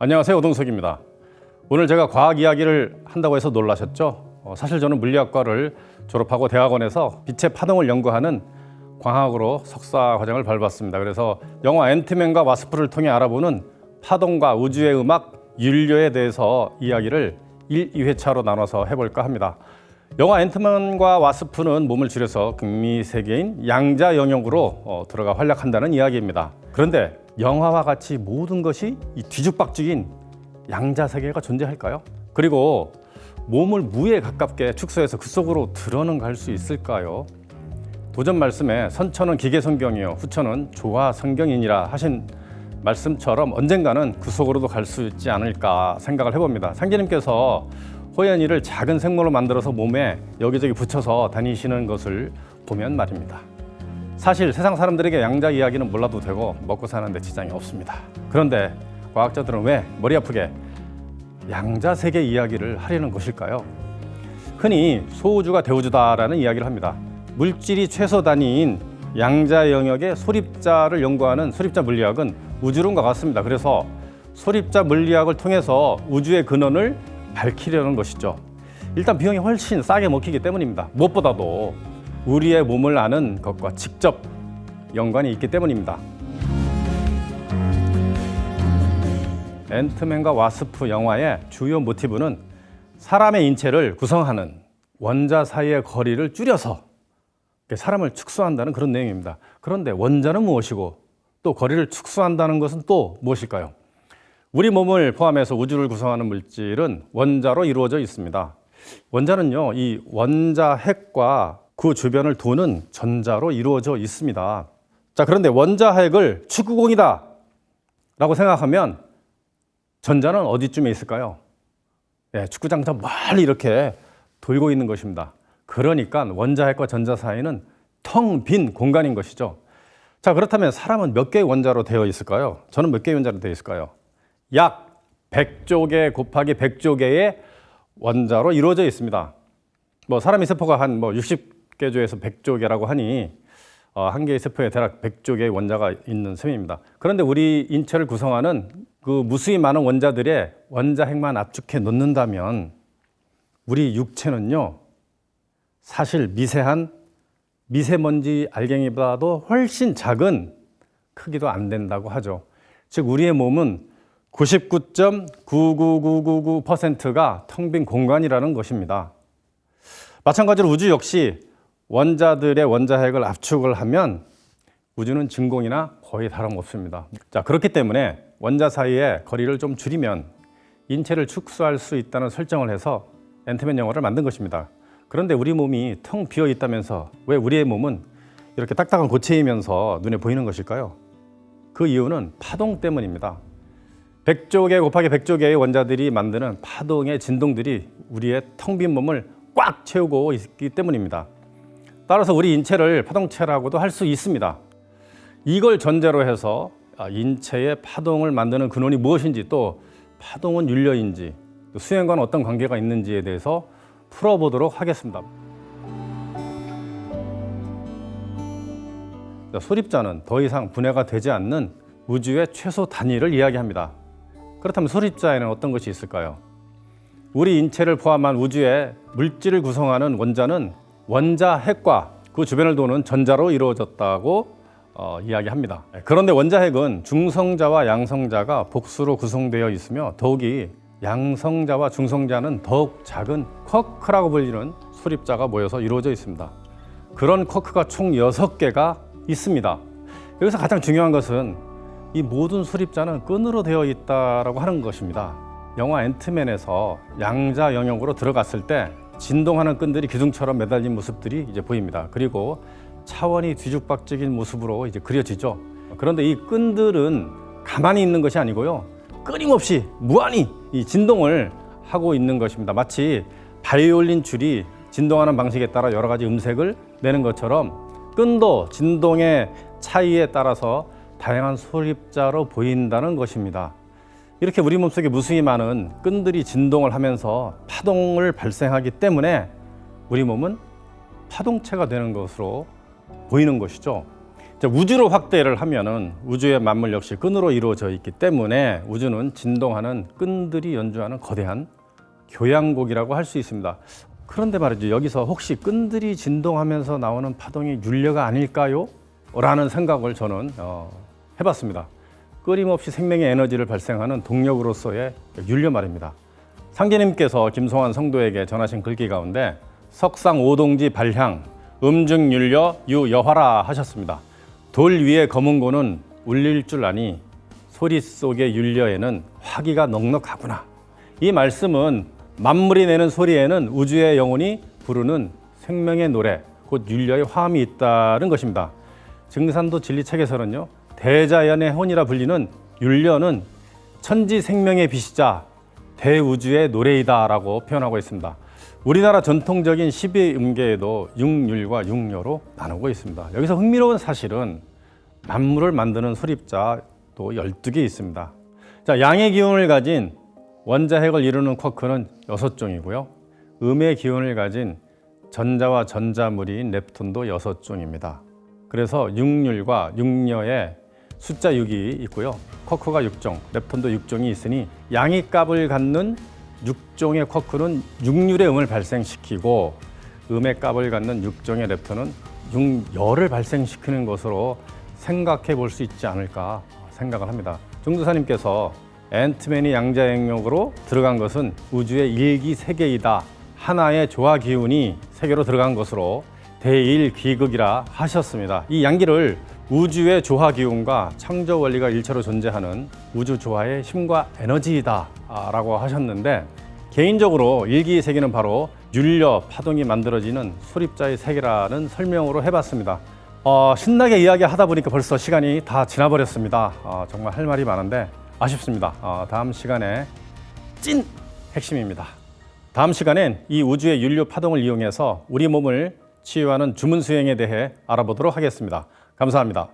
안녕하세요, 오동석입니다. 오늘 제가 과학 이야기를 한다고 해서 놀라셨죠? 사실 저는 물리학과를 졸업하고 대학원에서 빛의 파동을 연구하는 광학으로 석사 과정을 밟았습니다. 그래서 영화 앤트맨과 와스프를 통해 알아보는 파동과 우주의 음악, 윤료에 대해서 이야기를 1, 2회차로 나눠서 해볼까 합니다. 영화 앤트맨과 와스프는 몸을 줄여서 극미 세계인 양자 영역으로 들어가 활약한다는 이야기입니다. 그런데 영화와 같이 모든 것이 이 뒤죽박죽인 양자 세계가 존재할까요? 그리고 몸을 무에 가깝게 축소해서 그 속으로 들어는 갈 수 있을까요? 도전 말씀에 선처는 기계성경이요 후처는 조화성경이니라 하신 말씀처럼 언젠가는 그 속으로도 갈 수 있지 않을까 생각을 해봅니다. 상제님께서 호연이를 작은 생물로 만들어서 몸에 여기저기 붙여서 다니시는 것을 보면 말입니다. 사실 세상 사람들에게 양자 이야기는 몰라도 되고 먹고 사는 데 지장이 없습니다. 그런데 과학자들은 왜 머리 아프게 양자 세계 이야기를 하려는 것일까요? 흔히 소우주가 대우주다라는 이야기를 합니다. 물질이 최소 단위인 양자 영역의 소립자를 연구하는 소립자 물리학은 우주론과 같습니다. 그래서 소립자 물리학을 통해서 우주의 근원을 밝히려는 것이죠. 일단 비용이 훨씬 싸게 먹히기 때문입니다. 무엇보다도 우리의 몸을 아는 것과 직접 연관이 있기 때문입니다. 앤트맨과 와스프 영화의 주요 모티브는 사람의 인체를 구성하는 원자 사이의 거리를 줄여서 사람을 축소한다는 그런 내용입니다. 그런데 원자는 무엇이고 또 거리를 축소한다는 것은 또 무엇일까요? 우리 몸을 포함해서 우주를 구성하는 물질은 원자로 이루어져 있습니다. 원자는요, 이 원자 핵과 그 주변을 도는 전자로 이루어져 있습니다. 자, 그런데 원자 핵을 축구공이다 라고 생각하면 전자는 어디쯤에 있을까요? 네, 축구장 저 멀리 이렇게 돌고 있는 것입니다. 그러니까 원자 핵과 전자 사이는 텅 빈 공간인 것이죠. 자, 그렇다면 사람은 몇 개의 원자로 되어 있을까요? 저는 몇 개의 원자로 되어 있을까요? 약 100조 개 곱하기 100조 개의 원자로 이루어져 있습니다. 사람의 세포가 한 60개 조에서 100조 개라고 하니 한 개의 세포에 대략 100조 개의 원자가 있는 셈입니다. 그런데 우리 인체를 구성하는 그 무수히 많은 원자들의 원자 핵만 압축해 놓는다면 우리 육체는요, 사실 미세한 미세먼지 알갱이보다도 훨씬 작은 크기도 안 된다고 하죠. 즉 우리의 몸은 99.99999%가 텅 빈 공간이라는 것입니다. 마찬가지로 우주 역시 원자들의 원자 핵을 압축을 하면 우주는 진공이나 거의 다름없습니다. 자, 그렇기 때문에 원자 사이의 거리를 좀 줄이면 인체를 축소할 수 있다는 설정을 해서 앤트맨 영화를 만든 것입니다. 그런데 우리 몸이 텅 비어 있다면서 왜 우리의 몸은 이렇게 딱딱한 고체이면서 눈에 보이는 것일까요? 그 이유는 파동 때문입니다. 100조 개 곱하기 100조 개의 원자들이 만드는 파동의 진동들이 우리의 텅 빈 몸을 꽉 채우고 있기 때문입니다. 따라서 우리 인체를 파동체라고도 할 수 있습니다. 이걸 전제로 해서 인체의 파동을 만드는 근원이 무엇인지, 또 파동은 윤료인지, 또 수행과는 어떤 관계가 있는지에 대해서 풀어보도록 하겠습니다. 소립자는 더 이상 분해가 되지 않는 우주의 최소 단위를 이야기합니다. 그렇다면 소립자에는 어떤 것이 있을까요? 우리 인체를 포함한 우주의 물질을 구성하는 원자는 원자 핵과 그 주변을 도는 전자로 이루어졌다고 이야기합니다. 그런데 원자 핵은 중성자와 양성자가 복수로 구성되어 있으며 더욱이 양성자와 중성자는 더욱 작은 쿼크라고 불리는 소립자가 모여서 이루어져 있습니다. 그런 쿼크가 총 6개가 있습니다. 여기서 가장 중요한 것은 이 모든 소립자는 끈으로 되어 있다라고 하는 것입니다. 영화 앤트맨에서 양자 영역으로 들어갔을 때 진동하는 끈들이 기둥처럼 매달린 모습들이 이제 보입니다. 그리고 차원이 뒤죽박죽인 모습으로 이제 그려지죠. 그런데 이 끈들은 가만히 있는 것이 아니고요, 끊임없이 무한히 이 진동을 하고 있는 것입니다. 마치 바이올린 줄이 진동하는 방식에 따라 여러 가지 음색을 내는 것처럼 끈도 진동의 차이에 따라서 다양한 소립자로 보인다는 것입니다. 이렇게 우리 몸속에 무수히 많은 끈들이 진동을 하면서 파동을 발생하기 때문에 우리 몸은 파동체가 되는 것으로 보이는 것이죠. 자, 우주로 확대를 하면은 우주의 만물 역시 끈으로 이루어져 있기 때문에 우주는 진동하는 끈들이 연주하는 거대한 교향곡이라고 할 수 있습니다. 그런데 말이죠. 여기서 혹시 끈들이 진동하면서 나오는 파동이 윤려가 아닐까요? 라는 생각을 저는 해봤습니다. 끊임없이 생명의 에너지를 발생하는 동력으로서의 윤려 말입니다. 상제님께서 김송환 성도에게 전하신 글귀 가운데 석상 오동지 발향 음중 윤려 유여화라 하셨습니다. 돌 위에 검은 고는 울릴 줄 아니 소리 속의 윤려에는 화기가 넉넉하구나. 이 말씀은 만물이 내는 소리에는 우주의 영혼이 부르는 생명의 노래, 곧 윤려의 화음이 있다는 것입니다. 증산도 진리책에서는요, 대자연의 혼이라 불리는 윤려는 천지 생명의 빛이자 대우주의 노래이다라고 표현하고 있습니다. 우리나라 전통적인 12음계에도 육률과 육려로 나누고 있습니다. 여기서 흥미로운 사실은 만물을 만드는 소립자 또 12개 있습니다. 자, 양의 기운을 가진 원자핵을 이루는 쿼크는 6종이고요. 음의 기운을 가진 전자와 전자물인 렙톤도 6종입니다. 그래서 육률과 육려에 숫자 6이 있고요. 쿼크가 6종, 렙톤도 6종이 있으니 양의 값을 갖는 6종의 쿼크는 육률의 음을 발생시키고 음의 값을 갖는 6종의 렙톤은 육열을 발생시키는 것으로 생각해 볼 수 있지 않을까 생각을 합니다. 중두사님께서 앤트맨이 양자역력으로 들어간 것은 우주의 일기세계이다. 하나의 조화 기운이 세계로 들어간 것으로 대일기극이라 하셨습니다. 이 양기를 우주의 조화 기운과 창조 원리가 일체로 존재하는 우주 조화의 힘과 에너지이다 라고 하셨는데, 개인적으로 일기세계는 바로 윤려, 파동이 만들어지는 소립자의 세계라는 설명으로 해봤습니다. 신나게 이야기하다 보니까 벌써 시간이 다 지나버렸습니다. 정말 할 말이 많은데 아쉽습니다. 다음 시간에 찐 핵심입니다. 다음 시간엔 이 우주의 윤려 파동을 이용해서 우리 몸을 치유하는 주문 수행에 대해 알아보도록 하겠습니다. 감사합니다.